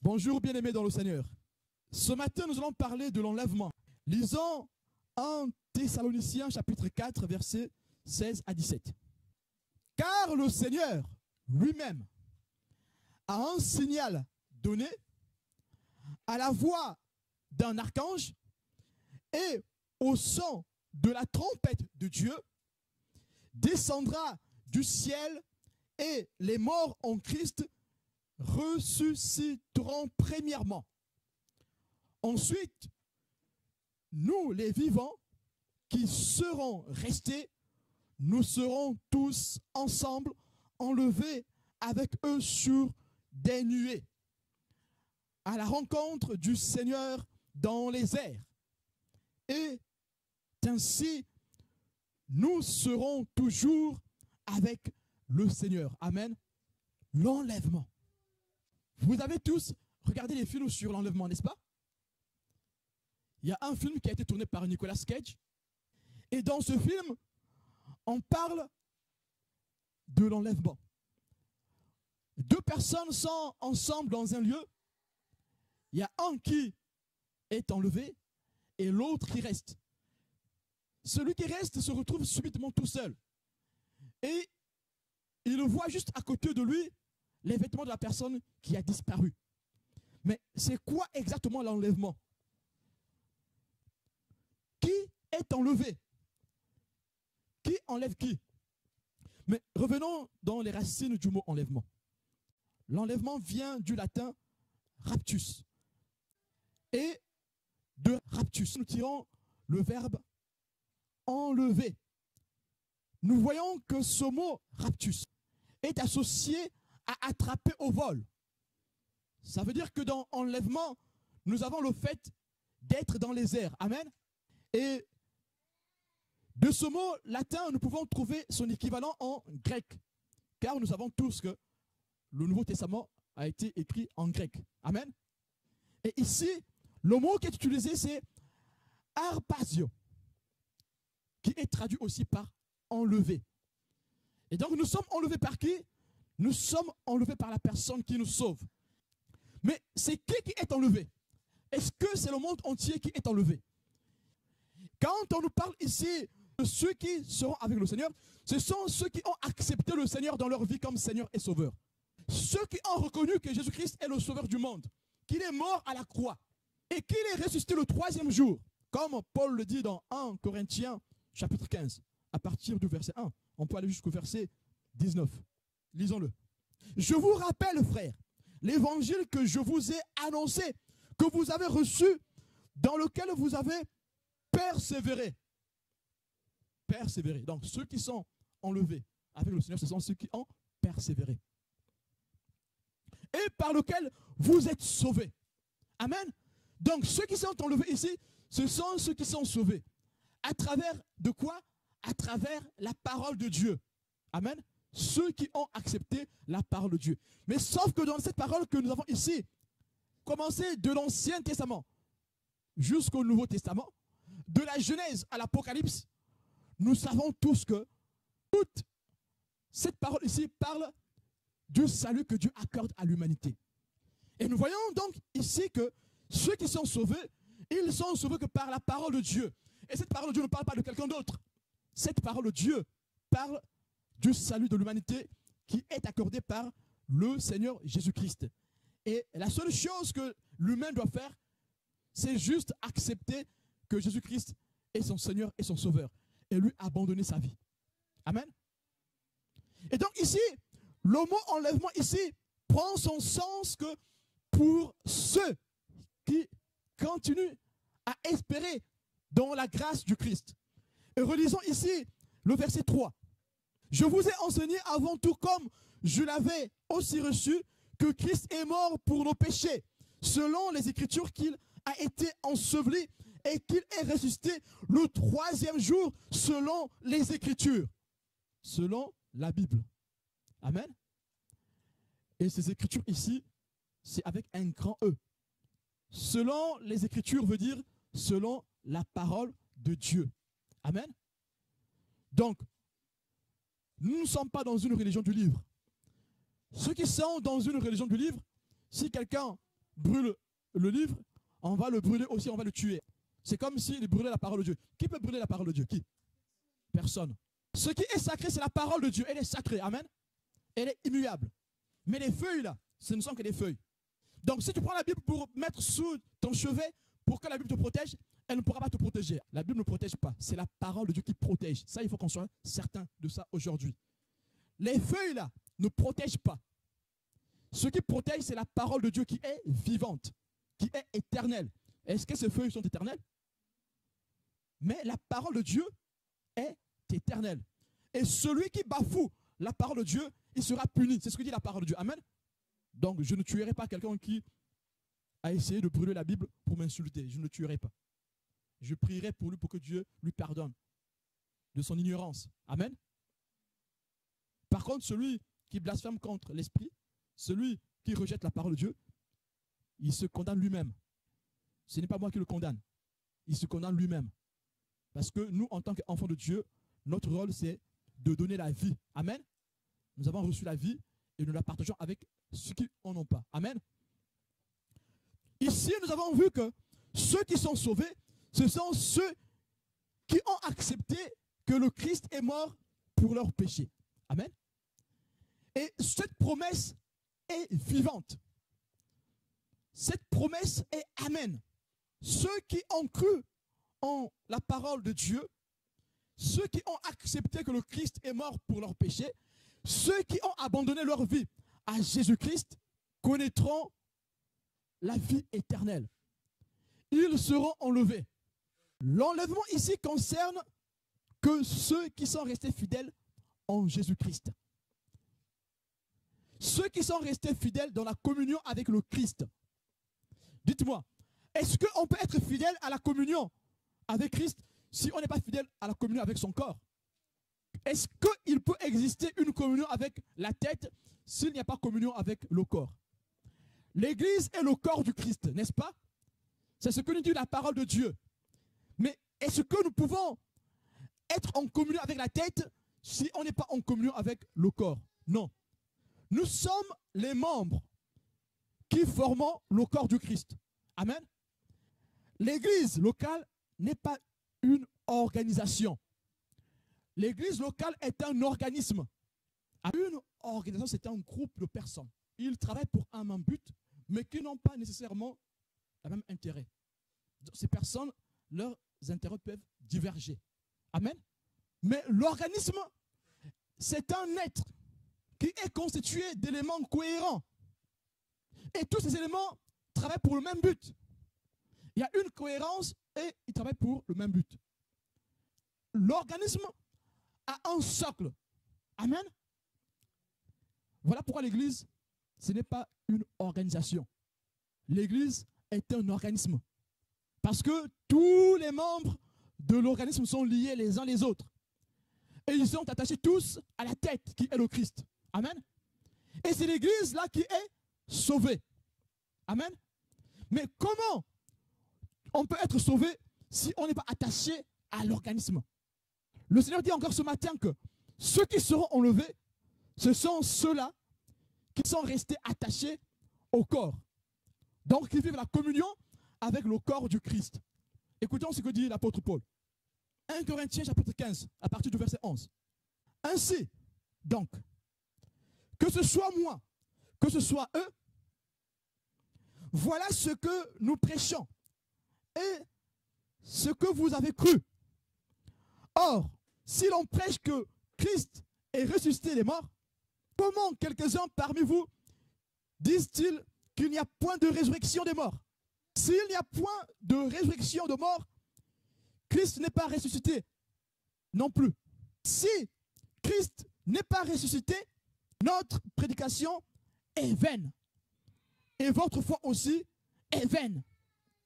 Bonjour bien-aimés dans le Seigneur. Ce matin, nous allons parler de l'enlèvement. Lisons 1 Thessaloniciens chapitre 4, versets 16 à 17. Car le Seigneur lui-même a un signal donné à la voix d'un archange et au son de la trompette de Dieu, descendra du ciel et les morts en Christ ressusciteront premièrement. Ensuite, nous les vivants qui serons restés, nous serons tous ensemble enlevés avec eux sur des nuées à la rencontre du Seigneur dans les airs. Et ainsi, nous serons toujours avec le Seigneur. Amen. L'enlèvement. Vous avez tous regardé les films sur l'enlèvement, n'est-ce pas? Il y a un film qui a été tourné par Nicolas Cage. Et dans ce film, on parle de l'enlèvement. Deux personnes sont ensemble dans un lieu. Il y a un qui est enlevé et l'autre qui reste. Celui qui reste se retrouve subitement tout seul. Et il voit juste à côté de lui les vêtements de la personne qui a disparu. Mais c'est quoi exactement l'enlèvement? Qui est enlevé? Qui enlève qui? Mais revenons dans les racines du mot enlèvement. L'enlèvement vient du latin raptus. Et de raptus, nous tirons le verbe enlever. Nous voyons que ce mot raptus est associé à attraper au vol. Ça veut dire que dans enlèvement, nous avons le fait d'être dans les airs. Amen. Et de ce mot latin, nous pouvons trouver son équivalent en grec. Car nous savons tous que le Nouveau Testament a été écrit en grec. Amen. Et ici, le mot qui est utilisé, c'est harpasio, qui est traduit aussi par enlever. Et donc nous sommes enlevés par qui? Nous sommes enlevés par la personne qui nous sauve. Mais c'est qui est enlevé? Est-ce que c'est le monde entier qui est enlevé? Quand on nous parle ici de ceux qui seront avec le Seigneur, ce sont ceux qui ont accepté le Seigneur dans leur vie comme Seigneur et Sauveur. Ceux qui ont reconnu que Jésus-Christ est le Sauveur du monde, qu'il est mort à la croix et qu'il est ressuscité le troisième jour, comme Paul le dit dans 1 Corinthiens chapitre 15, à partir du verset 1. On peut aller jusqu'au verset 19. Lisons-le. Je vous rappelle, frères, l'évangile que je vous ai annoncé, que vous avez reçu, dans lequel vous avez persévéré. Persévéré. Donc ceux qui sont enlevés avec le Seigneur, ce sont ceux qui ont persévéré. Et par lequel vous êtes sauvés. Amen. Donc ceux qui sont enlevés ici, ce sont ceux qui sont sauvés. À travers de quoi? À travers la parole de Dieu. Amen. Ceux qui ont accepté la parole de Dieu. Mais sauf que dans cette parole que nous avons ici, commencé de l'Ancien Testament jusqu'au Nouveau Testament, de la Genèse à l'Apocalypse, nous savons tous que toute cette parole ici parle du salut que Dieu accorde à l'humanité. Et nous voyons donc ici que ceux qui sont sauvés, ils sont sauvés que par la parole de Dieu. Et cette parole de Dieu ne parle pas de quelqu'un d'autre. Cette parole de Dieu parle du salut de l'humanité qui est accordé par le Seigneur Jésus-Christ. Et la seule chose que l'humain doit faire, c'est juste accepter que Jésus-Christ est son Seigneur et son Sauveur. Et lui abandonner sa vie. Amen. Et donc ici, le mot enlèvement ici prend son sens que pour ceux qui continuent à espérer dans la grâce du Christ. Et relisons ici le verset 3. Je vous ai enseigné avant tout comme je l'avais aussi reçu que Christ est mort pour nos péchés, selon les Écritures qu'il a été enseveli et qu'il est ressuscité le troisième jour selon les Écritures, selon la Bible. Amen. Et ces Écritures ici, c'est avec un grand E. Selon les Écritures veut dire selon la parole de Dieu. Amen. Donc, nous ne sommes pas dans une religion du livre. Ceux qui sont dans une religion du livre, si quelqu'un brûle le livre, on va le brûler aussi, on va le tuer. C'est comme s'il brûlait la parole de Dieu. Qui peut brûler la parole de Dieu? Qui? Personne. Ce qui est sacré, c'est la parole de Dieu. Elle est sacrée. Amen. Elle est immuable. Mais les feuilles, là, ce ne sont que des feuilles. Donc, si tu prends la Bible pour mettre sous ton chevet, pour que la Bible te protège, elle ne pourra pas te protéger. La Bible ne protège pas. C'est la parole de Dieu qui protège. Ça, il faut qu'on soit certain de ça aujourd'hui. Les feuilles, là, ne protègent pas. Ce qui protège, c'est la parole de Dieu qui est vivante, qui est éternelle. Est-ce que ces feuilles sont éternelles? Mais la parole de Dieu est éternelle. Et celui qui bafoue la parole de Dieu, il sera puni. C'est ce que dit la parole de Dieu. Amen. Donc, je ne tuerai pas quelqu'un qui a essayé de brûler la Bible pour m'insulter. Je ne le tuerai pas. Je prierai pour lui pour que Dieu lui pardonne de son ignorance. Amen. Par contre, celui qui blasphème contre l'esprit, celui qui rejette la parole de Dieu, il se condamne lui-même. Ce n'est pas moi qui le condamne. Il se condamne lui-même. Parce que nous, en tant qu'enfants de Dieu, notre rôle, c'est de donner la vie. Amen. Nous avons reçu la vie et nous la partageons avec ceux qui n'en ont pas. Amen. Ici, nous avons vu que ceux qui sont sauvés, ce sont ceux qui ont accepté que le Christ est mort pour leurs péchés. Amen. Et cette promesse est vivante. Cette promesse est amen. Ceux qui ont cru en la parole de Dieu, ceux qui ont accepté que le Christ est mort pour leurs péchés, ceux qui ont abandonné leur vie à Jésus-Christ connaîtront la vie éternelle. Ils seront enlevés. L'enlèvement ici concerne que ceux qui sont restés fidèles en Jésus-Christ. Ceux qui sont restés fidèles dans la communion avec le Christ. Dites-moi, est-ce qu'on peut être fidèle à la communion avec Christ si on n'est pas fidèle à la communion avec son corps? Est-ce qu'il peut exister une communion avec la tête s'il n'y a pas communion avec le corps? L'Église est le corps du Christ, n'est-ce pas? C'est ce que nous dit la parole de Dieu. Mais est-ce que nous pouvons être en communion avec la tête si on n'est pas en communion avec le corps? Non. Nous sommes les membres qui formons le corps du Christ. Amen. L'église locale n'est pas une organisation. L'église locale est un organisme. Une organisation, c'est un groupe de personnes. Ils travaillent pour un même but, mais qui n'ont pas nécessairement le même intérêt. Ces personnes, leurs intérêts peuvent diverger. Amen. Mais l'organisme, c'est un être qui est constitué d'éléments cohérents. Et tous ces éléments travaillent pour le même but. Il y a une cohérence et ils travaillent pour le même but. L'organisme a un socle. Amen. Voilà pourquoi l'Église, ce n'est pas une organisation. L'Église est un organisme. Parce que tous les membres de l'organisme sont liés les uns les autres. Et ils sont attachés tous à la tête qui est le Christ. Amen. Et c'est l'Église là qui est sauvée. Amen. Mais comment on peut être sauvé si on n'est pas attaché à l'organisme? Le Seigneur dit encore ce matin que ceux qui seront enlevés, ce sont ceux-là qui sont restés attachés au corps. Donc, qui vivent la communion avec le corps du Christ. Écoutons ce que dit l'apôtre Paul. 1 Corinthiens chapitre 15, à partir du verset 11. Ainsi, donc, que ce soit moi, que ce soit eux, voilà ce que nous prêchons et ce que vous avez cru. Or, si l'on prêche que Christ est ressuscité des morts, comment quelques-uns parmi vous disent-ils qu'il n'y a point de résurrection des morts? S'il n'y a point de résurrection de morts, Christ n'est pas ressuscité non plus. Si Christ n'est pas ressuscité, notre prédication est vaine. Et votre foi aussi est vaine.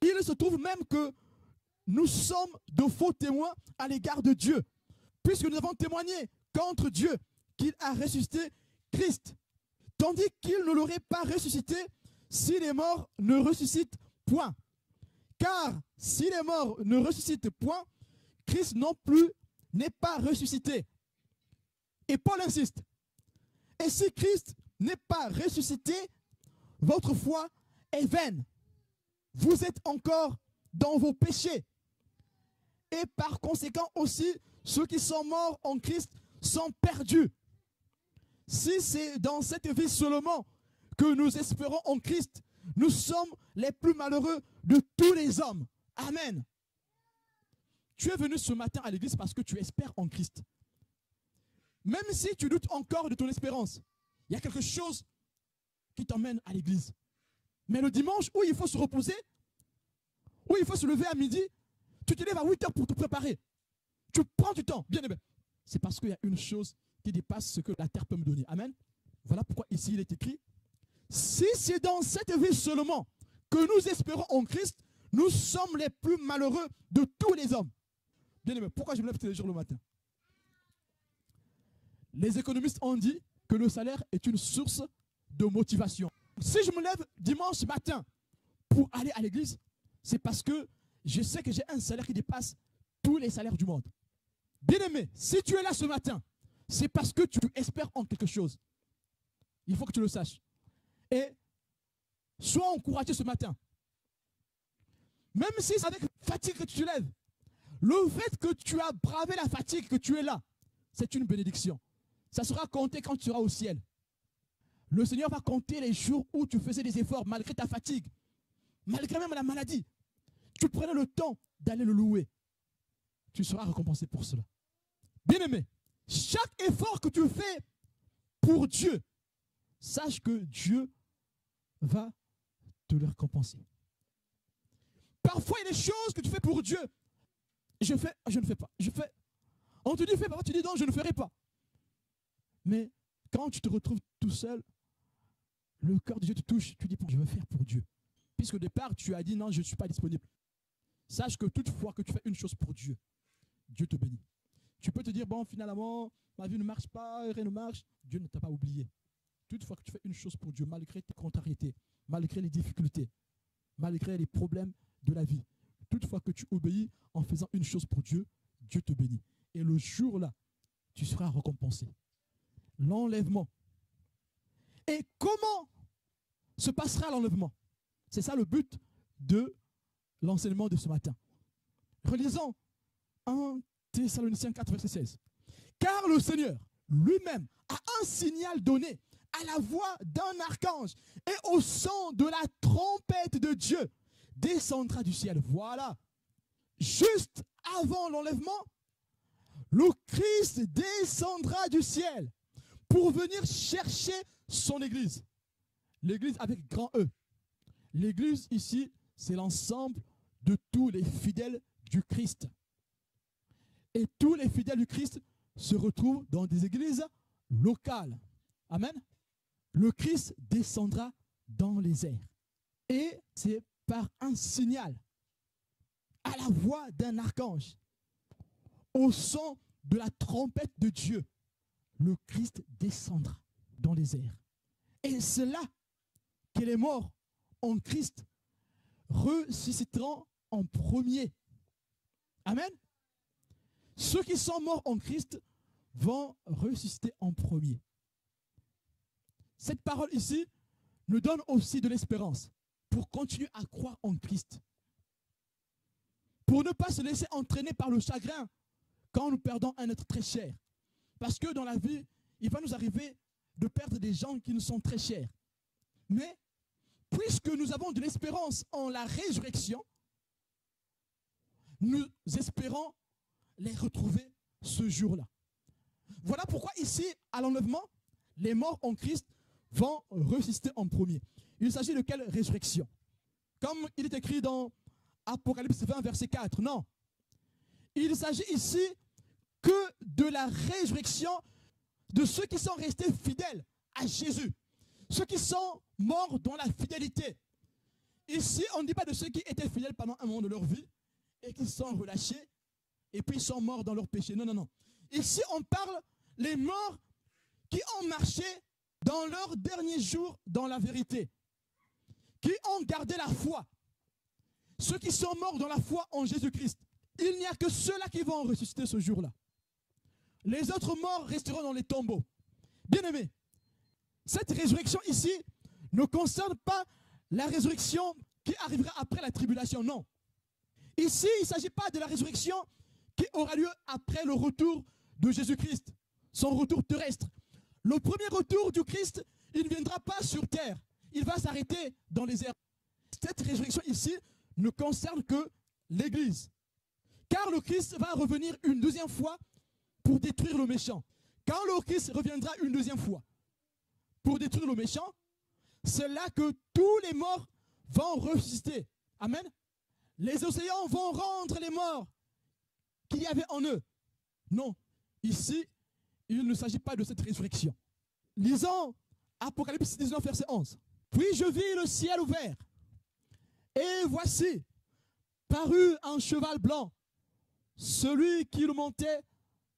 Il se trouve même que nous sommes de faux témoins à l'égard de Dieu, puisque nous avons témoigné contre Dieu qu'il a ressuscité Christ, tandis qu'il ne l'aurait pas ressuscité si les morts ne ressuscitent point. Car si les morts ne ressuscitent point, Christ non plus n'est pas ressuscité. Et Paul insiste. Et si Christ n'est pas ressuscité, votre foi est vaine. Vous êtes encore dans vos péchés. Et par conséquent aussi, ceux qui sont morts en Christ sont perdus. Si c'est dans cette vie seulement que nous espérons en Christ, nous sommes les plus malheureux de tous les hommes. Amen. Tu es venu ce matin à l'église parce que tu espères en Christ. Même si tu doutes encore de ton espérance, il y a quelque chose qui t'emmène à l'église. Mais le dimanche où il faut se reposer, où il faut se lever à midi, tu te lèves à 8 heures pour te préparer. Tu prends du temps, bien aimé. C'est parce qu'il y a une chose qui dépasse ce que la terre peut me donner. Amen. Voilà pourquoi ici il est écrit, si c'est dans cette vie seulement que nous espérons en Christ, nous sommes les plus malheureux de tous les hommes. Bien aimé, pourquoi je me lève tous les jours le matin? Les économistes ont dit que le salaire est une source de motivation. Si je me lève dimanche matin pour aller à l'église, c'est parce que je sais que j'ai un salaire qui dépasse tous les salaires du monde. Bien aimé, si tu es là ce matin, c'est parce que tu espères en quelque chose. Il faut que tu le saches. Et sois encouragé ce matin. Même si c'est avec fatigue que tu te lèves, le fait que tu as bravé la fatigue, que tu es là, c'est une bénédiction. Ça sera compté quand tu seras au ciel. Le Seigneur va compter les jours où tu faisais des efforts malgré ta fatigue, malgré même la maladie. Tu prenais le temps d'aller le louer. Tu seras récompensé pour cela. Bien aimé, chaque effort que tu fais pour Dieu, sache que Dieu va te le récompenser. Parfois, il y a des choses que tu fais pour Dieu. Je ne fais pas. On te dit fais pas, tu dis non, je ne ferai pas. Mais quand tu te retrouves tout seul, le cœur de Dieu te touche, tu dis bon, je vais faire pour Dieu. Puisqu'au départ, tu as dit non, je ne suis pas disponible. Sache que toute fois que tu fais une chose pour Dieu, Dieu te bénit. Tu peux te dire, bon, finalement, ma vie ne marche pas, rien ne marche. Dieu ne t'a pas oublié. Toutefois que tu fais une chose pour Dieu, malgré tes contrariétés, malgré les difficultés, malgré les problèmes de la vie, toutefois que tu obéis en faisant une chose pour Dieu, Dieu te bénit. Et le jour-là, tu seras récompensé. L'enlèvement. Et comment se passera l'enlèvement? C'est ça le but de l'enseignement de ce matin. Relisons 1 Thessaloniciens 4, verset 16. Car le Seigneur lui-même a un signal donné à la voix d'un archange et au son de la trompette de Dieu descendra du ciel. Voilà. Juste avant l'enlèvement, le Christ descendra du ciel pour venir chercher son Église. L'Église avec grand E. L'Église ici, c'est l'ensemble de tous les fidèles du Christ. Et tous les fidèles du Christ se retrouvent dans des églises locales. Amen. Le Christ descendra dans les airs. Et c'est par un signal, à la voix d'un archange, au son de la trompette de Dieu, le Christ descendra dans les airs. Et c'est là que les morts en Christ ressusciteront en premier. Amen. Ceux qui sont morts en Christ vont ressusciter en premier. Cette parole ici nous donne aussi de l'espérance pour continuer à croire en Christ. Pour ne pas se laisser entraîner par le chagrin quand nous perdons un être très cher. Parce que dans la vie, il va nous arriver de perdre des gens qui nous sont très chers. Mais puisque nous avons de l'espérance en la résurrection, nous espérons les retrouver ce jour-là. Voilà pourquoi ici, à l'enlèvement, les morts en Christ vont ressusciter en premier. Il s'agit de quelle résurrection? Comme il est écrit dans Apocalypse 20, verset 4. Non. Il s'agit ici que de la résurrection de ceux qui sont restés fidèles à Jésus. Ceux qui sont morts dans la fidélité. Ici, on ne dit pas de ceux qui étaient fidèles pendant un moment de leur vie et qui sont relâchés et puis sont morts dans leur péché. Non, non, non. Ici, on parle les morts qui ont marché dans leurs derniers jours dans la vérité, qui ont gardé la foi. Ceux qui sont morts dans la foi en Jésus-Christ. Il n'y a que ceux-là qui vont ressusciter ce jour-là. Les autres morts resteront dans les tombeaux. Bien-aimés, cette résurrection ici ne concerne pas la résurrection qui arrivera après la tribulation. Non. Ici, il ne s'agit pas de la résurrection qui aura lieu après le retour de Jésus-Christ, son retour terrestre. Le premier retour du Christ, il ne viendra pas sur terre. Il va s'arrêter dans les airs. Cette résurrection ici ne concerne que l'Église. Car le Christ va revenir une deuxième fois pour détruire le méchant. Quand le Christ reviendra une deuxième fois pour détruire le méchant, c'est là que tous les morts vont ressusciter. Amen. Les océans vont rendre les morts qu'il y avait en eux. Non, ici, il ne s'agit pas de cette résurrection. Lisons Apocalypse 19, verset 11. Puis je vis le ciel ouvert, et voici, parut un cheval blanc. Celui qui le montait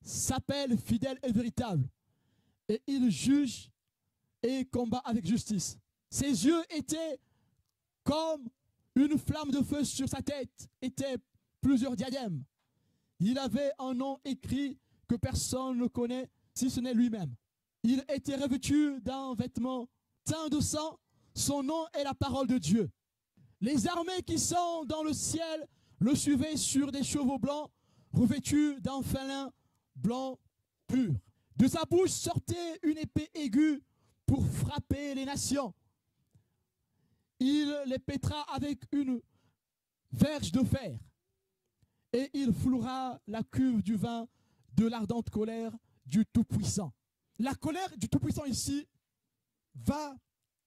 s'appelle fidèle et véritable, et il juge et combat avec justice. Ses yeux étaient comme une flamme de feu, sur sa tête étaient plusieurs diadèmes. Il avait un nom écrit que personne ne connaît si ce n'est lui-même. Il était revêtu d'un vêtement teint de sang. Son nom est la parole de Dieu. Les armées qui sont dans le ciel le suivaient sur des chevaux blancs, revêtus d'un fin lin blanc pur. De sa bouche sortait une épée aiguë pour frapper les nations. Il les pétra avec une verge de fer, et il foulera la cuve du vin de l'ardente colère du Tout-Puissant. La colère du Tout-Puissant ici va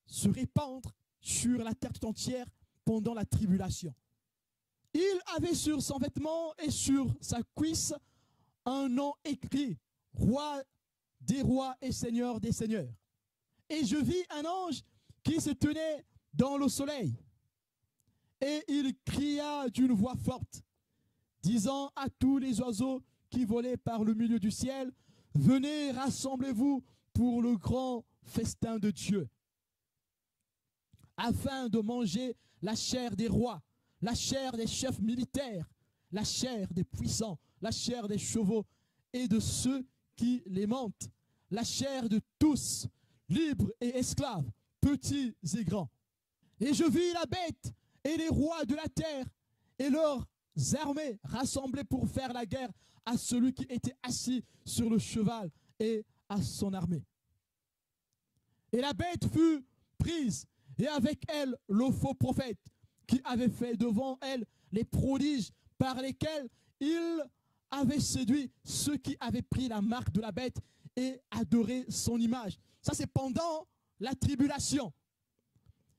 se répandre sur la terre tout entière pendant la tribulation. Il avait sur son vêtement et sur sa cuisse un nom écrit, Roi des rois et Seigneur des seigneurs. Et je vis un ange qui se tenait dans le soleil, et il cria d'une voix forte, disant à tous les oiseaux qui volaient par le milieu du ciel, venez, rassemblez-vous pour le grand festin de Dieu, afin de manger la chair des rois, la chair des chefs militaires, la chair des puissants, la chair des chevaux et de ceux qui les montent, la chair de tous, libres et esclaves, petits et grands. Et je vis la bête et les rois de la terre et leurs armées rassemblées pour faire la guerre à celui qui était assis sur le cheval et à son armée. Et la bête fut prise, et avec elle le faux prophète, qui avait fait devant elle les prodiges par lesquels il avait séduit ceux qui avaient pris la marque de la bête et adoré son image. Ça, c'est pendant la tribulation.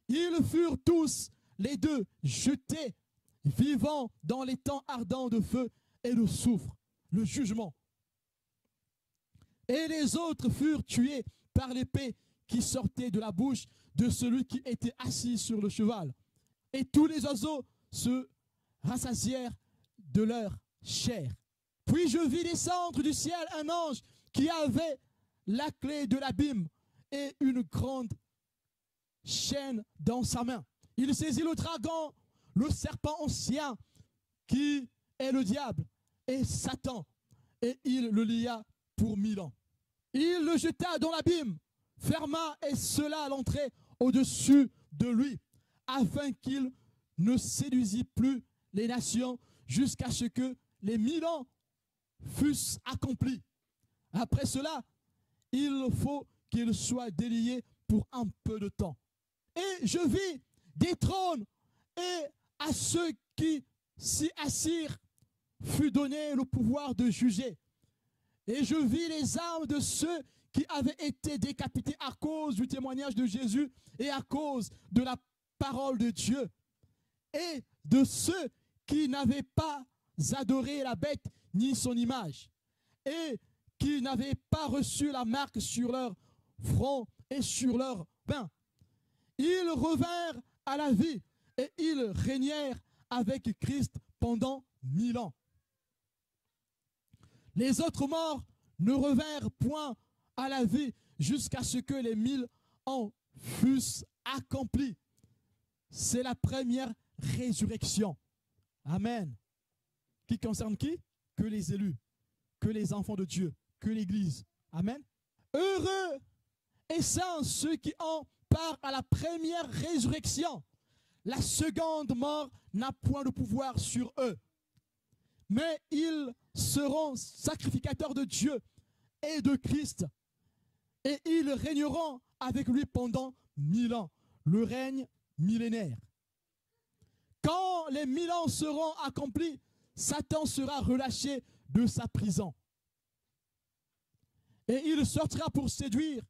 Ils furent tous les deux jetés vivants dans les temps ardents de feu et de soufre, le jugement. Et les autres furent tués par l'épée qui sortait de la bouche de celui qui était assis sur le cheval. Et tous les oiseaux se rassasièrent de leur chair. Puis je vis descendre du ciel un ange qui avait la clé de l'abîme et une grande chaîne dans sa main. Il saisit le dragon, le serpent ancien, qui est le diable et Satan, et il le lia pour 1000 ans. Il le jeta dans l'abîme, ferma et scella l'entrée au-dessus de lui, afin qu'il ne séduisît plus les nations jusqu'à ce que les 1000 ans fussent accomplis. Après cela, il faut qu'il soit délié pour un peu de temps. Et je vis des trônes, et à ceux qui s'y assirent fut donné le pouvoir de juger. Et je vis les âmes de ceux qui avaient été décapités à cause du témoignage de Jésus et à cause de la parole de Dieu, et de ceux qui n'avaient pas adoré la bête ni son image, et qui n'avaient pas reçu la marque sur leur front et sur leur pain. Ils revinrent à la vie et ils régnèrent avec Christ pendant 1000 ans. Les autres morts ne revinrent point à la vie jusqu'à ce que les 1000 ans fussent accomplis. C'est la première résurrection. Amen. Qui concerne qui? Que les élus, que les enfants de Dieu, que l'Église. Amen. Heureux et saints ceux qui ont part à la première résurrection. La seconde mort n'a point de pouvoir sur eux. Mais ils seront sacrificateurs de Dieu et de Christ. Et ils régneront avec lui pendant 1000 ans. Le règne millénaire. Quand les 1000 ans seront accomplis, Satan sera relâché de sa prison. Et il sortira pour séduire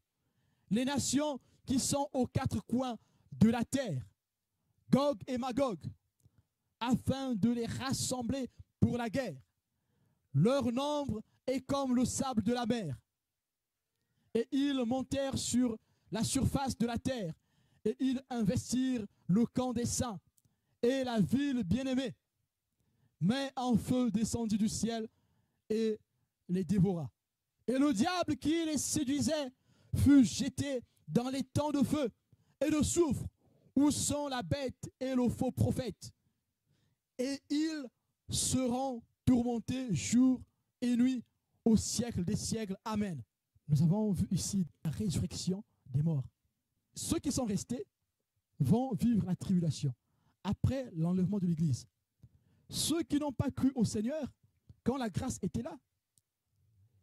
les nations qui sont aux quatre coins de la terre, Gog et Magog, afin de les rassembler pour la guerre. Leur nombre est comme le sable de la mer. Et ils montèrent sur la surface de la terre, et ils investirent le camp des saints et la ville bien-aimée. Mais un feu descendit du ciel et les dévora. Et le diable qui les séduisait fut jeté dans les temps de feu et de soufre, où sont la bête et le faux prophète. Et ils seront tourmentés jour et nuit au siècle des siècles. Amen. Nous avons vu ici la résurrection des morts. Ceux qui sont restés vont vivre la tribulation après l'enlèvement de l'Église. Ceux qui n'ont pas cru au Seigneur, quand la grâce était là,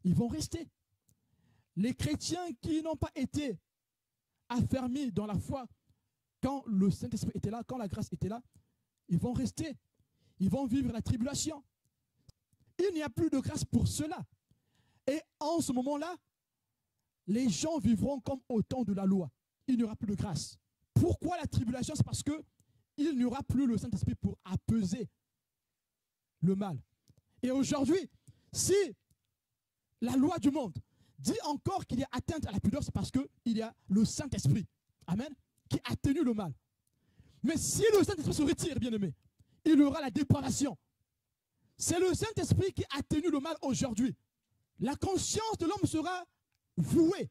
ils vont rester. Les chrétiens qui n'ont pas été affermis dans la foi, quand le Saint-Esprit était là, quand la grâce était là, ils vont rester. Ils vont vivre la tribulation. Il n'y a plus de grâce pour cela. Et en ce moment-là, les gens vivront comme au temps de la loi. Il n'y aura plus de grâce. Pourquoi la tribulation? C'est parce qu'il n'y aura plus le Saint-Esprit pour apaiser le mal. Et aujourd'hui, si la loi du monde dit encore qu'il y a atteinte à la pudeur, c'est parce qu'il y a le Saint-Esprit, amen, qui atténue le mal. Mais si le Saint-Esprit se retire, bien-aimé, il y aura la dépravation. C'est le Saint-Esprit qui atténue le mal aujourd'hui. La conscience de l'homme sera vouée.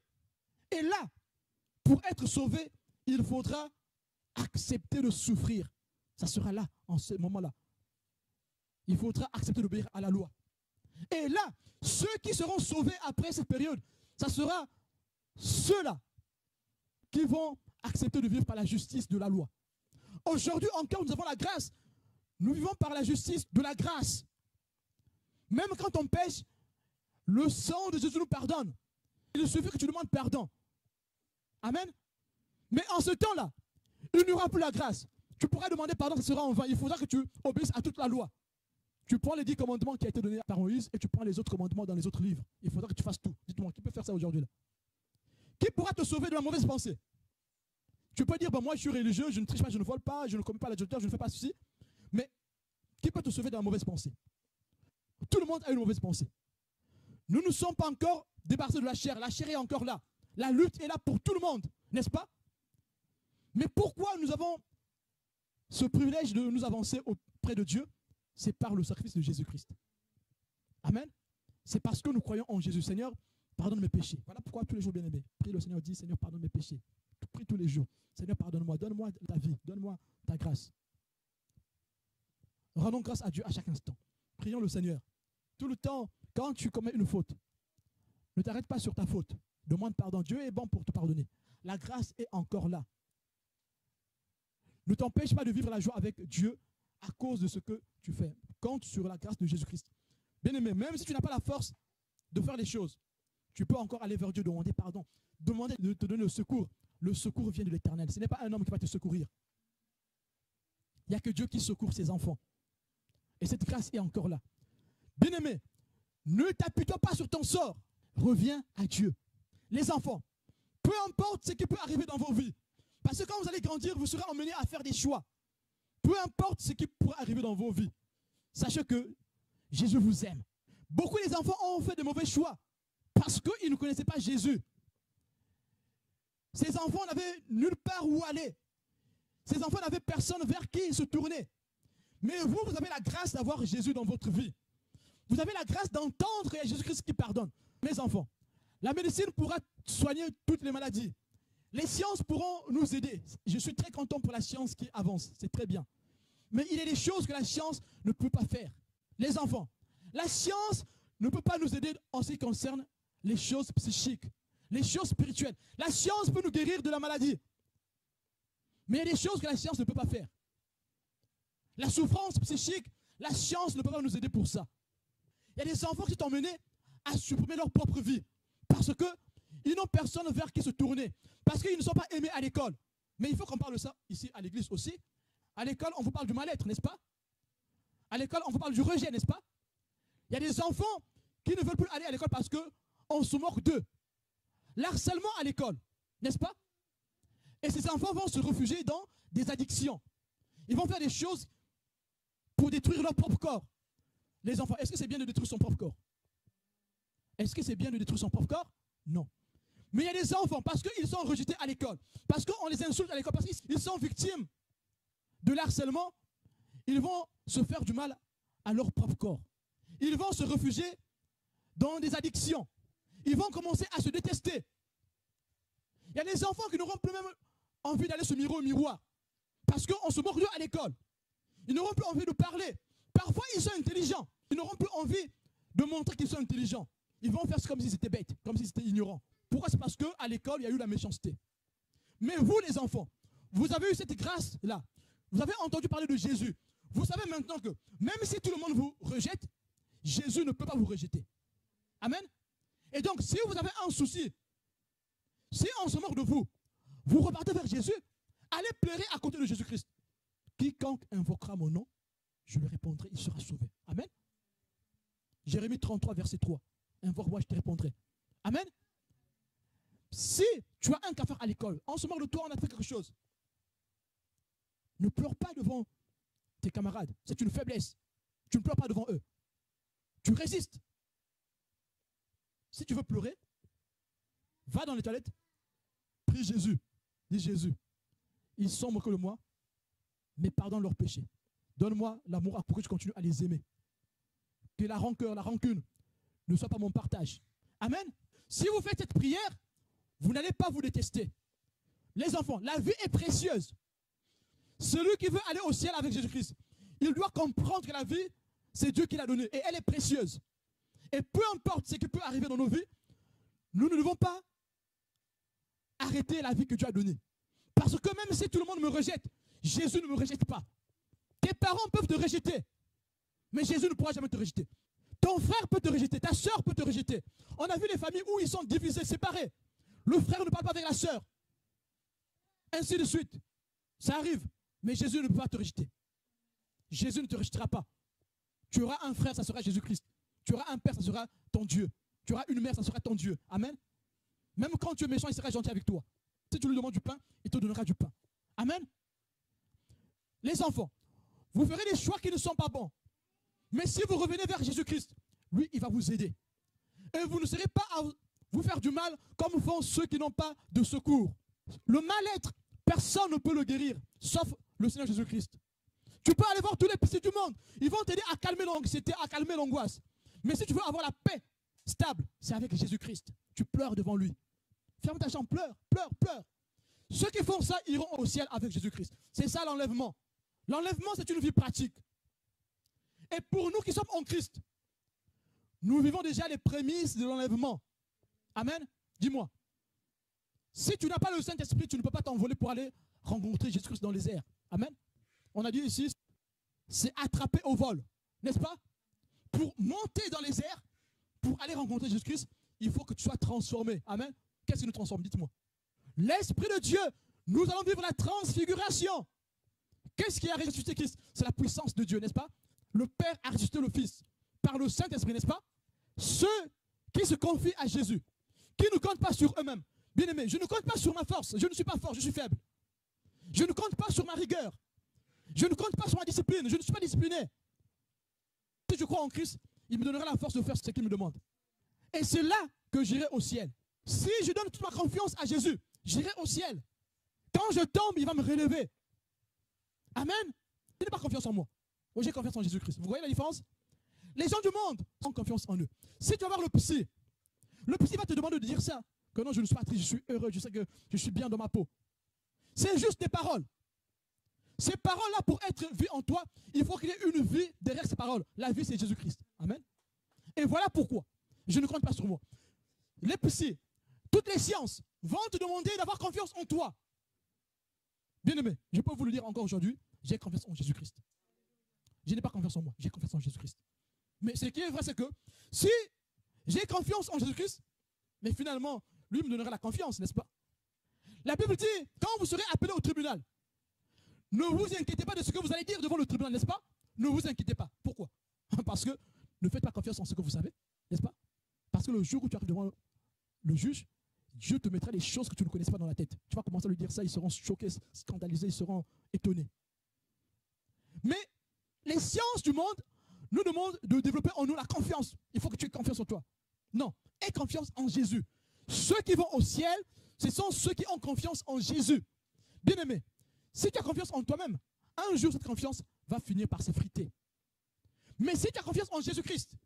Et là, pour être sauvé, il faudra accepter de souffrir. Ça sera là, en ce moment-là. Il faudra accepter d'obéir à la loi. Et là, ceux qui seront sauvés après cette période, ça sera ceux-là qui vont accepter de vivre par la justice de la loi. Aujourd'hui encore, nous avons la grâce. Nous vivons par la justice de la grâce. Même quand on pêche, le sang de Jésus nous pardonne. Il suffit que tu demandes pardon. Amen. Mais en ce temps-là, il n'y aura plus la grâce. Tu pourras demander pardon, ça sera en vain. Il faudra que tu obéisses à toute la loi. Tu prends les 10 commandements qui ont été donnés par Moïse et tu prends les autres commandements dans les autres livres. Il faudra que tu fasses tout. Dites-moi, qui peut faire ça aujourd'hui là? Qui pourra te sauver de la mauvaise pensée? Tu peux dire, ben moi je suis religieux, je ne triche pas, je ne vole pas, je ne commets pas l'adultère, je ne fais pas ceci. Mais qui peut te sauver de la mauvaise pensée? Tout le monde a une mauvaise pensée. Nous ne sommes pas encore débarrassés de la chair. La chair est encore là. La lutte est là pour tout le monde, n'est-ce pas? Mais pourquoi nous avons ce privilège de nous avancer auprès de Dieu? C'est par le sacrifice de Jésus-Christ. Amen. C'est parce que nous croyons en Jésus. Seigneur, pardonne mes péchés. Voilà pourquoi tous les jours, bien-aimés, prie le Seigneur, dit, Seigneur, pardonne mes péchés. Prie tous les jours. Seigneur, pardonne-moi, donne-moi ta vie, donne-moi ta grâce. Rendons grâce à Dieu à chaque instant. Prions le Seigneur. Tout le temps, quand tu commets une faute, ne t'arrête pas sur ta faute. Demande pardon. Dieu est bon pour te pardonner. La grâce est encore là. Ne t'empêche pas de vivre la joie avec Dieu à cause de ce que tu fais. Compte sur la grâce de Jésus-Christ. Bien-aimé, même si tu n'as pas la force de faire les choses, tu peux encore aller vers Dieu, demander pardon, demander de te donner le secours. Le secours vient de l'Éternel. Ce n'est pas un homme qui va te secourir. Il n'y a que Dieu qui secourt ses enfants. Et cette grâce est encore là. Bien-aimé, ne t'appuie-toi pas sur ton sort. Reviens à Dieu. Les enfants, peu importe ce qui peut arriver dans vos vies, parce que quand vous allez grandir, vous serez emmenés à faire des choix. Peu importe ce qui pourra arriver dans vos vies, sachez que Jésus vous aime. Beaucoup des enfants ont fait de mauvais choix parce qu'ils ne connaissaient pas Jésus. Ces enfants n'avaient nulle part où aller. Ces enfants n'avaient personne vers qui se tourner. Mais vous, vous avez la grâce d'avoir Jésus dans votre vie. Vous avez la grâce d'entendre Jésus-Christ qui pardonne. Mes enfants, la médecine pourra soigner toutes les maladies. Les sciences pourront nous aider. Je suis très content pour la science qui avance. C'est très bien. Mais il y a des choses que la science ne peut pas faire. Les enfants, la science ne peut pas nous aider en ce qui concerne les choses psychiques, les choses spirituelles. La science peut nous guérir de la maladie. Mais il y a des choses que la science ne peut pas faire. la souffrance psychique, la science ne peut pas nous aider pour ça. Il y a des enfants qui sont emmenés à supprimer leur propre vie parce qu'ils n'ont personne vers qui se tourner, parce qu'ils ne sont pas aimés à l'école. Mais il faut qu'on parle de ça ici à l'église aussi. À l'école, on vous parle du mal-être, n'est-ce pas? À l'école, on vous parle du rejet, n'est-ce pas? Il y a des enfants qui ne veulent plus aller à l'école parce qu'on se moque d'eux. L'harcèlement à l'école, n'est-ce pas? Et ces enfants vont se réfugier dans des addictions. Ils vont faire des choses pour détruire leur propre corps. Les enfants, est-ce que c'est bien de détruire son propre corps? Est-ce que c'est bien de détruire son propre corps? Non. Mais il y a des enfants, parce qu'ils sont rejetés à l'école, parce qu'on les insulte à l'école, parce qu'ils sont victimes de l'harcèlement, ils vont se faire du mal à leur propre corps. Ils vont se réfugier dans des addictions. Ils vont commencer à se détester. Il y a des enfants qui n'auront plus même envie d'aller se mirer au miroir, parce qu'on se moque d'eux à l'école. Ils n'auront plus envie de parler. Parfois, ils sont intelligents. Ils n'auront plus envie de montrer qu'ils sont intelligents. Ils vont faire comme s'ils étaient bêtes, comme s'ils étaient ignorants. Pourquoi? C'est parce qu'à l'école, il y a eu la méchanceté. Mais vous, les enfants, vous avez eu cette grâce-là. Vous avez entendu parler de Jésus. Vous savez maintenant que même si tout le monde vous rejette, Jésus ne peut pas vous rejeter. Amen. Et donc, si vous avez un souci, si on se moque de vous, vous repartez vers Jésus, allez pleurer à côté de Jésus-Christ. Quiconque invoquera mon nom, je lui répondrai, il sera sauvé. Amen. Jérémie 33, verset 3. Invoque-moi, je te répondrai. Amen. Si tu as un cafard à l'école, on se moque de toi, on a fait quelque chose. Ne pleure pas devant tes camarades. C'est une faiblesse. Tu ne pleures pas devant eux. Tu résistes. Si tu veux pleurer, va dans les toilettes, prie Jésus. Dis Jésus, ils sont moqués de moi, mais pardonne leurs péchés. Donne-moi l'amour pour que je continue à les aimer. Que la rancœur, la rancune ne soit pas mon partage. Amen. Si vous faites cette prière, vous n'allez pas vous détester. Les enfants, la vie est précieuse. Celui qui veut aller au ciel avec Jésus-Christ, il doit comprendre que la vie, c'est Dieu qui l'a donnée et elle est précieuse. Et peu importe ce qui peut arriver dans nos vies, nous ne devons pas arrêter la vie que Dieu a donnée. Parce que même si tout le monde me rejette, Jésus ne me rejette pas. Tes parents peuvent te rejeter, mais Jésus ne pourra jamais te rejeter. Ton frère peut te rejeter, ta soeur peut te rejeter. On a vu les familles où ils sont divisés, séparés. Le frère ne parle pas avec la soeur. Ainsi de suite. Ça arrive, mais Jésus ne peut pas te rejeter. Jésus ne te rejettera pas. Tu auras un frère, ça sera Jésus-Christ. Tu auras un père, ça sera ton Dieu. Tu auras une mère, ça sera ton Dieu. Amen. Même quand tu es méchant, il sera gentil avec toi. Si tu lui demandes du pain, il te donnera du pain. Amen. Les enfants, vous ferez des choix qui ne sont pas bons. Mais si vous revenez vers Jésus-Christ, lui, il va vous aider. Et vous ne serez pas à vous faire du mal comme font ceux qui n'ont pas de secours. Le mal-être, personne ne peut le guérir, sauf le Seigneur Jésus-Christ. Tu peux aller voir tous les psys du monde. Ils vont t'aider à calmer l'anxiété, à calmer l'angoisse. Mais si tu veux avoir la paix stable, c'est avec Jésus-Christ. Tu pleures devant lui. Ferme ta chambre, pleure, pleure, pleure. Ceux qui font ça iront au ciel avec Jésus-Christ. C'est ça l'enlèvement. L'enlèvement, c'est une vie pratique. Et pour nous qui sommes en Christ, nous vivons déjà les prémices de l'enlèvement. Amen. Dis-moi. Si tu n'as pas le Saint-Esprit, tu ne peux pas t'envoler pour aller rencontrer Jésus-Christ dans les airs. Amen. On a dit ici, c'est attraper au vol. N'est-ce pas? Pour monter dans les airs, pour aller rencontrer Jésus-Christ, il faut que tu sois transformé. Amen. Qu'est-ce qui nous transforme? Dites-moi. L'Esprit de Dieu, nous allons vivre la transfiguration. Qu'est-ce qui a ressuscité Christ? C'est la puissance de Dieu, n'est-ce pas? Le Père a ressuscité le Fils par le Saint-Esprit, n'est-ce pas? Ceux qui se confient à Jésus, qui ne comptent pas sur eux-mêmes. Bien-aimés, je ne compte pas sur ma force. Je ne suis pas fort, je suis faible. Je ne compte pas sur ma rigueur. Je ne compte pas sur ma discipline. Je ne suis pas discipliné. Si je crois en Christ, il me donnera la force de faire ce qu'il me demande. Et c'est là que j'irai au ciel. Si je donne toute ma confiance à Jésus, j'irai au ciel. Quand je tombe, il va me relever. Amen. Je n'ai pas confiance en moi. Moi, j'ai confiance en Jésus-Christ. Vous voyez la différence? Les gens du monde ont confiance en eux. Si tu vas voir le psy va te demander de dire ça. Que non, je ne suis pas triste, je suis heureux, je sais que je suis bien dans ma peau. C'est juste des paroles. Ces paroles-là, pour être vues en toi, il faut qu'il y ait une vie derrière ces paroles. La vie, c'est Jésus-Christ. Amen. Et voilà pourquoi je ne compte pas sur moi. Les psy, toutes les sciences vont te demander d'avoir confiance en toi. Bien-aimé, je peux vous le dire encore aujourd'hui, j'ai confiance en Jésus-Christ. je n'ai pas confiance en moi, j'ai confiance en Jésus-Christ. Mais ce qui est vrai, c'est que si j'ai confiance en Jésus-Christ, mais finalement, lui me donnera la confiance, n'est-ce pas? La Bible dit, quand vous serez appelé au tribunal, ne vous inquiétez pas de ce que vous allez dire devant le tribunal, n'est-ce pas? Ne vous inquiétez pas. Pourquoi? Parce que ne faites pas confiance en ce que vous savez, n'est-ce pas? Parce que le jour où tu arrives devant le juge, Dieu te mettra des choses que tu ne connais pas dans la tête. Tu vas commencer à lui dire ça, ils seront choqués, scandalisés, ils seront étonnés. Mais les sciences du monde nous demandent de développer en nous la confiance. Il faut que tu aies confiance en toi. Non, aie confiance en Jésus. Ceux qui vont au ciel, ce sont ceux qui ont confiance en Jésus. Bien-aimé, si tu as confiance en toi-même, un jour cette confiance va finir par s'effriter. Mais si tu as confiance en Jésus-Christ,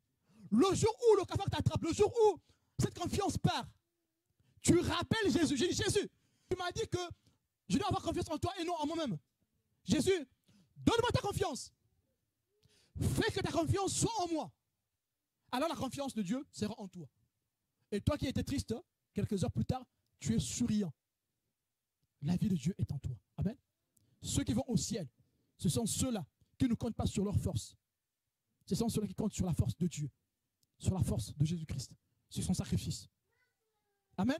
le jour où le cafard t'attrape, le jour où cette confiance part, tu rappelles Jésus. J'ai dit, Jésus, tu m'as dit que je dois avoir confiance en toi et non en moi-même. Jésus, donne-moi ta confiance. Fais que ta confiance soit en moi. Alors la confiance de Dieu sera en toi. Et toi qui étais triste, quelques heures plus tard, tu es souriant. La vie de Dieu est en toi. Amen. Ceux qui vont au ciel, ce sont ceux-là qui ne comptent pas sur leur force. Ce sont ceux-là qui comptent sur la force de Dieu, sur la force de Jésus-Christ, sur son sacrifice. Amen.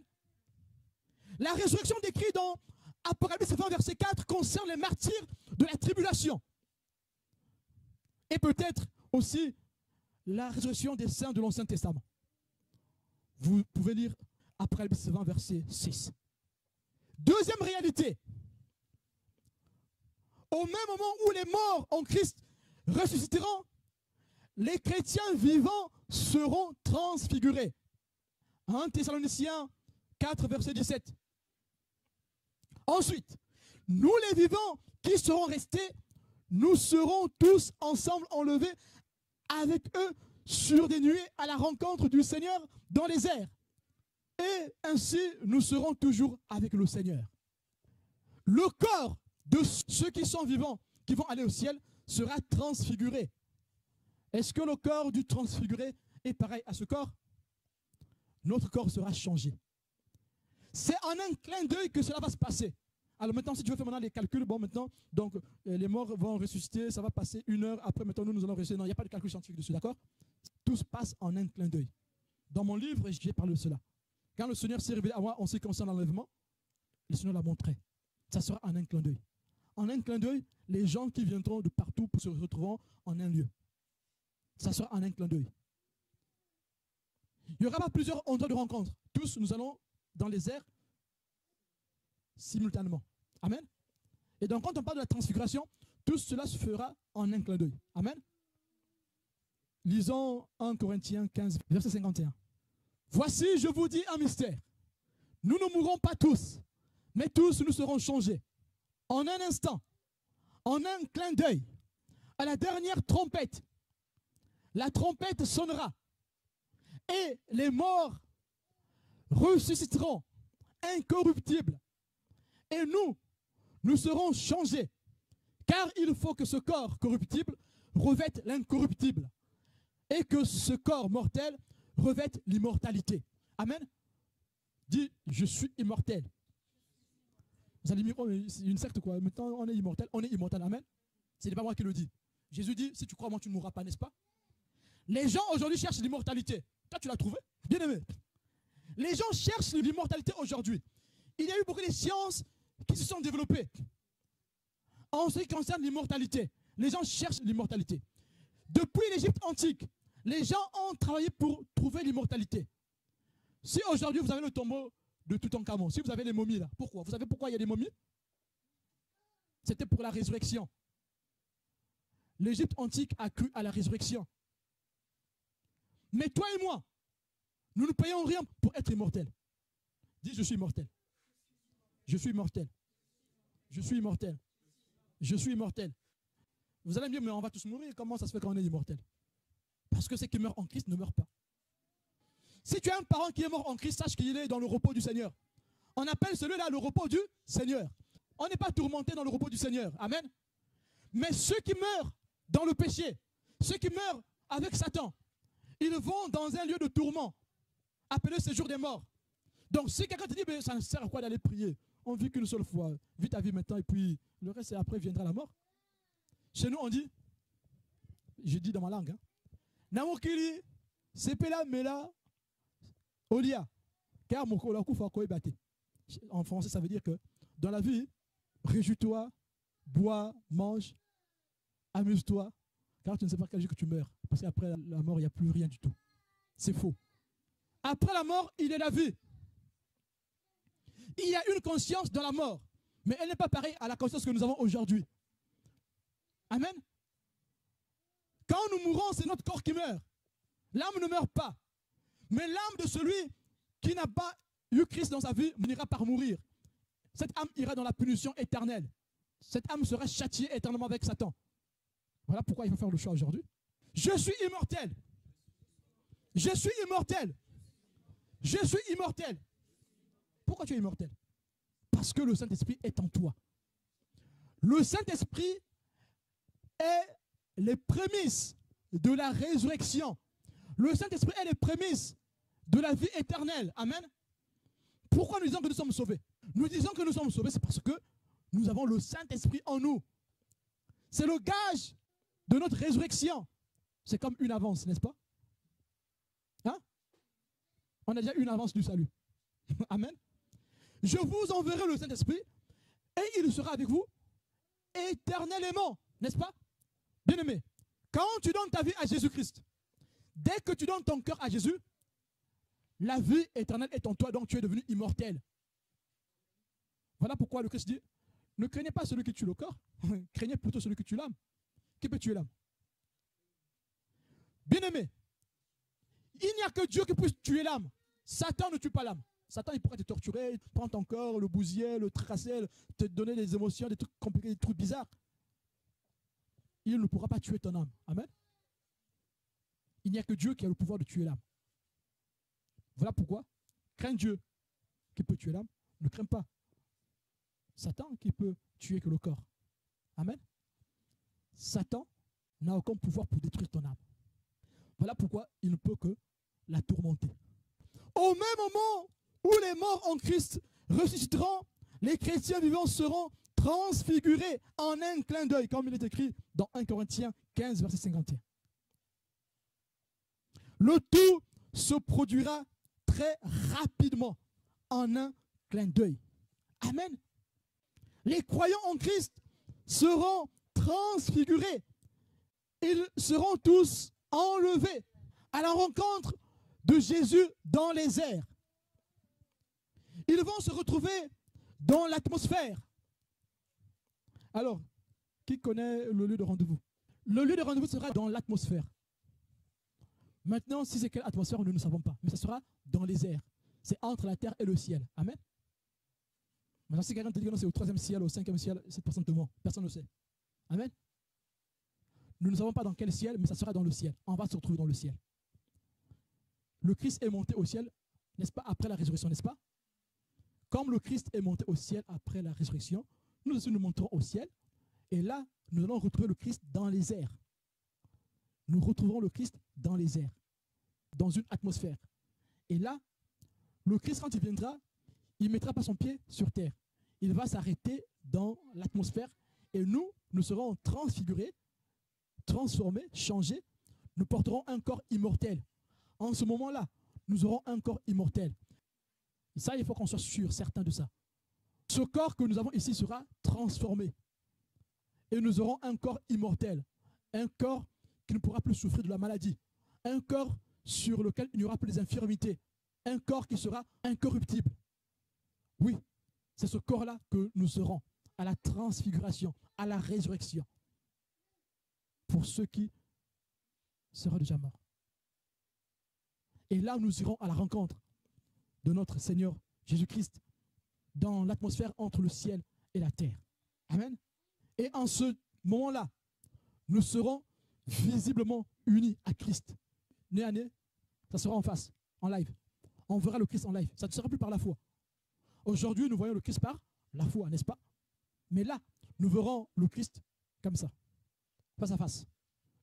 La résurrection décrite dans Apocalypse 20, verset 4 concerne les martyrs de la tribulation. Et peut-être aussi la résurrection des saints de l'Ancien Testament. Vous pouvez lire Apocalypse 20, verset 6. Deuxième réalité. Au même moment où les morts en Christ ressusciteront, les chrétiens vivants seront transfigurés. 1 Thessaloniciens 4, verset 17. Ensuite, nous les vivants qui serons restés, nous serons tous ensemble enlevés avec eux sur des nuées à la rencontre du Seigneur dans les airs. Et ainsi, nous serons toujours avec le Seigneur. Le corps de ceux qui sont vivants, qui vont aller au ciel, sera transfiguré. Est-ce que le corps du transfiguré est pareil à ce corps? Notre corps sera changé. C'est en un clin d'œil que cela va se passer. Alors maintenant, si tu veux faire maintenant les calculs, bon maintenant, donc les morts vont ressusciter, ça va passer 1 heure, après maintenant nous allons ressusciter. Non, il n'y a pas de calcul scientifique dessus, d'accord? Tout se passe en un clin d'œil. Dans mon livre, j'ai parlé de cela. Quand le Seigneur s'est révélé à moi en ce qui concerne l'enlèvement, le Seigneur l'a montré. Ça sera en un clin d'œil. En un clin d'œil, les gens qui viendront de partout se retrouveront en un lieu. Ça sera en un clin d'œil. Il n'y aura pas plusieurs endroits de rencontre. Tous, nous allons dans les airs simultanément. Amen. Et donc, quand on parle de la transfiguration, tout cela se fera en un clin d'œil. Amen. Lisons 1 Corinthiens 15, verset 51. Voici, je vous dis un mystère. Nous ne mourrons pas tous, mais tous nous serons changés. En un instant, en un clin d'œil, à la dernière trompette, la trompette sonnera et les morts ressusciteront incorruptibles. Et nous serons changés. Car il faut que ce corps corruptible revête l'incorruptible et que ce corps mortel revête l'immortalité. Amen. Dis, je suis immortel. Vous allez me dire, oh, c'est une secte quoi. Maintenant, on est immortel. On est immortel. Amen. Ce n'est pas moi qui le dis. Jésus dit, si tu crois en moi, tu ne mourras pas, n'est-ce pas? Les gens aujourd'hui cherchent l'immortalité. Toi, tu l'as trouvé? Bien aimé. Les gens cherchent l'immortalité aujourd'hui. Il y a eu beaucoup de sciences qui se sont développées. En ce qui concerne l'immortalité, les gens cherchent l'immortalité. Depuis l'Égypte antique, les gens ont travaillé pour trouver l'immortalité. Si aujourd'hui vous avez le tombeau de Toutankhamon, si vous avez les momies là, pourquoi? Vous savez pourquoi il y a des momies? C'était pour la résurrection. L'Égypte antique a cru à la résurrection. Mais toi et moi, nous ne payons rien pour être immortels. Dis, je suis immortel. Je suis immortel. Je suis immortel. Je suis immortel. Vous allez me dire, mais on va tous mourir. Comment ça se fait qu'on est immortel? Parce que ceux qui meurent en Christ ne meurent pas. Si tu as un parent qui est mort en Christ, sache qu'il est dans le repos du Seigneur. On appelle celui-là le repos du Seigneur. On n'est pas tourmenté dans le repos du Seigneur. Amen. Mais ceux qui meurent dans le péché, ceux qui meurent avec Satan, ils vont dans un lieu de tourment, appelé séjour des morts. Donc si quelqu'un te dit, mais ça ne sert à quoi d'aller prier? On vit qu'une seule fois. Vis ta vie maintenant et puis le reste, après viendra la mort. Chez nous, on dit, je dis dans ma langue. Namokili, sepela mela, olia. Car mokolo kufa ko ebate. En français, ça veut dire que dans la vie, réjouis-toi, bois, mange, amuse-toi, car tu ne sais pas quel jour que tu meurs. Parce qu'après la mort, il n'y a plus rien du tout. C'est faux. Après la mort, il y a la vie. Il y a une conscience dans la mort, mais elle n'est pas pareille à la conscience que nous avons aujourd'hui. Amen. Quand nous mourons, c'est notre corps qui meurt. L'âme ne meurt pas. Mais l'âme de celui qui n'a pas eu Christ dans sa vie n'ira par mourir. Cette âme ira dans la punition éternelle. Cette âme sera châtiée éternellement avec Satan. Voilà pourquoi il faut faire le choix aujourd'hui. Je suis immortel. Je suis immortel. Je suis immortel. Pourquoi tu es immortel? Parce que le Saint-Esprit est en toi. Le Saint-Esprit est les prémices de la résurrection. Le Saint-Esprit est les prémices de la vie éternelle. Amen. Pourquoi nous disons que nous sommes sauvés? Nous disons que nous sommes sauvés, c'est parce que nous avons le Saint-Esprit en nous. C'est le gage de notre résurrection. C'est comme une avance, n'est-ce pas? Hein? On a déjà une avance du salut. Amen. Je vous enverrai le Saint-Esprit et il sera avec vous éternellement, n'est-ce pas? Bien-aimé, quand tu donnes ta vie à Jésus-Christ, dès que tu donnes ton cœur à Jésus, la vie éternelle est en toi, donc tu es devenu immortel. Voilà pourquoi le Christ dit, ne craignez pas celui qui tue le corps, craignez plutôt celui qui tue l'âme. Qui peut tuer l'âme? Bien-aimé, il n'y a que Dieu qui puisse tuer l'âme. Satan ne tue pas l'âme. Satan, il pourrait te torturer, prendre ton corps, le bousiller, le tracer, te donner des émotions, des trucs compliqués, des trucs bizarres. Il ne pourra pas tuer ton âme. Amen. Il n'y a que Dieu qui a le pouvoir de tuer l'âme. Voilà pourquoi, crains Dieu qui peut tuer l'âme, ne crains pas Satan qui peut tuer que le corps. Amen. Satan n'a aucun pouvoir pour détruire ton âme. Voilà pourquoi il ne peut que la tourmenter. Au même moment où les morts en Christ ressusciteront, les chrétiens vivants seront transfigurés en un clin d'œil, comme il est écrit dans 1 Corinthiens 15, verset 51. Le tout se produira très rapidement en un clin d'œil. Amen. Les croyants en Christ seront transfigurés. Ils seront tous enlevés à la rencontre de Jésus dans les airs. Ils vont se retrouver dans l'atmosphère. Alors, qui connaît le lieu de rendez-vous? Le lieu de rendez-vous sera dans l'atmosphère. Maintenant, si c'est quelle atmosphère, nous ne savons pas. Mais ça sera dans les airs. C'est entre la terre et le ciel. Amen. Maintenant, si quelqu'un te dit que c'est au 3e ciel, au 5e ciel, cette personne te ment. Personne ne sait. Amen. Nous ne savons pas dans quel ciel, mais ça sera dans le ciel. On va se retrouver dans le ciel. Le Christ est monté au ciel, n'est-ce pas, après la résurrection, n'est-ce pas? Comme le Christ est monté au ciel après la résurrection, nous aussi nous monterons au ciel. Et là, nous allons retrouver le Christ dans les airs. Nous retrouverons le Christ dans les airs, dans une atmosphère. Et là, le Christ, quand il viendra, il ne mettra pas son pied sur terre. Il va s'arrêter dans l'atmosphère et nous serons transfigurés, transformés, changés. Nous porterons un corps immortel. En ce moment-là, nous aurons un corps immortel. Et ça, il faut qu'on soit sûr, certain de ça. Ce corps que nous avons ici sera transformé. Et nous aurons un corps immortel. Un corps qui ne pourra plus souffrir de la maladie. Un corps sur lequel il n'y aura plus les infirmités. Un corps qui sera incorruptible. Oui, c'est ce corps-là que nous serons à la transfiguration, à la résurrection. Pour ceux qui seront déjà morts. Et là, nous irons à la rencontre de notre Seigneur Jésus-Christ dans l'atmosphère entre le ciel et la terre. Amen. Et en ce moment-là, nous serons visiblement unis à Christ. Nez à nez, ça sera en face, en live. On verra le Christ en live. Ça ne sera plus par la foi. Aujourd'hui, nous voyons le Christ par la foi, n'est-ce pas? Mais là, nous verrons le Christ comme ça, face à face.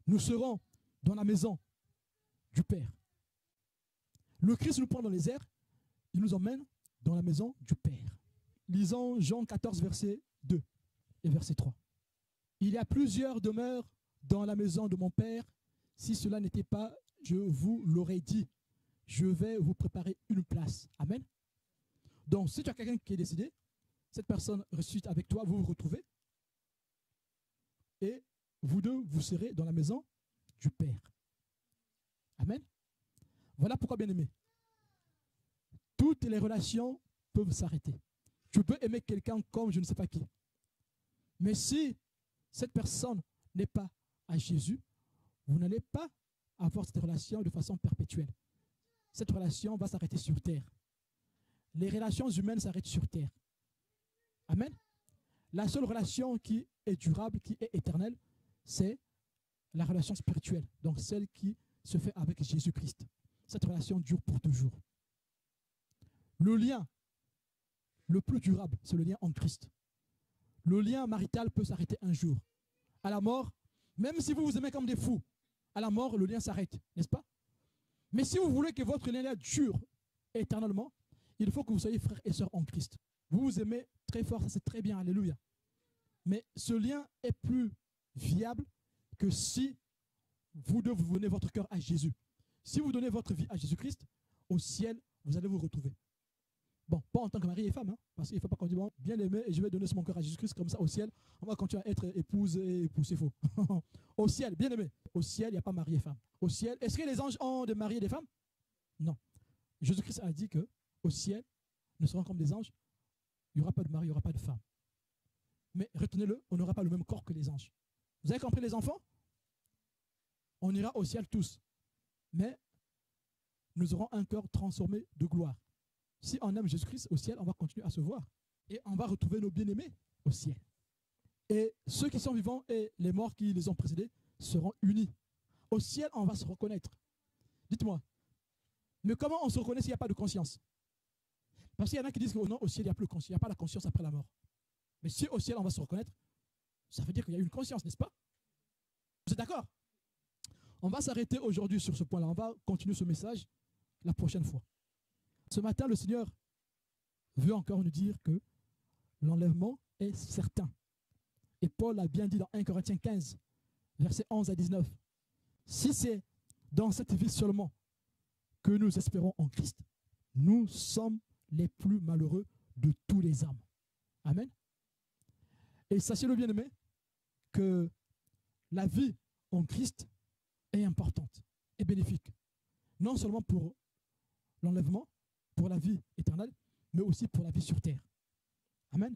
Nous serons dans la maison du Père. Le Christ nous prend dans les airs, il nous emmène dans la maison du Père. Lisons Jean 14, verset 2 et verset 3. Il y a plusieurs demeures dans la maison de mon Père, si cela n'était pas, je vous l'aurais dit. Je vais vous préparer une place. Amen. Donc, si tu as quelqu'un qui est décédé, cette personne ressuscite avec toi, vous vous retrouvez. Et vous deux, vous serez dans la maison du Père. Amen. Voilà pourquoi, bien-aimé, toutes les relations peuvent s'arrêter. Tu peux aimer quelqu'un comme je ne sais pas qui. Mais si cette personne n'est pas à Jésus, vous n'allez pas avoir cette relation de façon perpétuelle. Cette relation va s'arrêter sur terre. Les relations humaines s'arrêtent sur terre. Amen. La seule relation qui est durable, qui est éternelle, c'est la relation spirituelle. Donc celle qui se fait avec Jésus-Christ. Cette relation dure pour toujours. Le lien le plus durable, c'est le lien en Christ. Le lien marital peut s'arrêter un jour. À la mort, même si vous vous aimez comme des fous, à la mort, le lien s'arrête, n'est-ce pas? Mais si vous voulez que votre lien dure éternellement, il faut que vous soyez frères et sœurs en Christ. Vous vous aimez très fort, ça c'est très bien, alléluia. Mais ce lien est plus viable que si vous deux, vous donnez votre cœur à Jésus. Si vous donnez votre vie à Jésus-Christ, au ciel, vous allez vous retrouver. Bon, pas en tant que mari et femme, hein, parce qu'il ne faut pas qu'on dise, bon, bien aimé, et je vais donner mon cœur à Jésus-Christ, comme ça, au ciel, on va continuer à être épouse et époux, c'est faux. Au ciel, bien aimé, au ciel, il n'y a pas mari et femme. Au ciel, est-ce que les anges ont des maris et des femmes? Non. Jésus-Christ a dit que au ciel, nous serons comme des anges, il n'y aura pas de mari, il n'y aura pas de femme. Mais retenez-le, on n'aura pas le même corps que les anges. Vous avez compris les enfants? On ira au ciel tous, mais nous aurons un cœur transformé de gloire. Si on aime Jésus-Christ au ciel, on va continuer à se voir. Et on va retrouver nos bien-aimés au ciel. Et ceux qui sont vivants et les morts qui les ont précédés seront unis. Au ciel, on va se reconnaître. Dites-moi, mais comment on se reconnaît s'il n'y a pas de conscience? Parce qu'il y en a qui disent que non, au ciel, il n'y a plus de conscience, il n'y a pas la conscience après la mort. Mais si au ciel, on va se reconnaître, ça veut dire qu'il y a une conscience, n'est-ce pas? Vous êtes d'accord? On va s'arrêter aujourd'hui sur ce point-là. On va continuer ce message la prochaine fois. Ce matin, le Seigneur veut encore nous dire que l'enlèvement est certain. Et Paul a bien dit dans 1 Corinthiens 15, versets 11 à 19. Si c'est dans cette vie seulement que nous espérons en Christ, nous sommes les plus malheureux de tous les hommes. Amen. Et sachez-le bien aimé, que la vie en Christ est importante et bénéfique. Non seulement pour l'enlèvement, pour la vie éternelle, mais aussi pour la vie sur terre. Amen.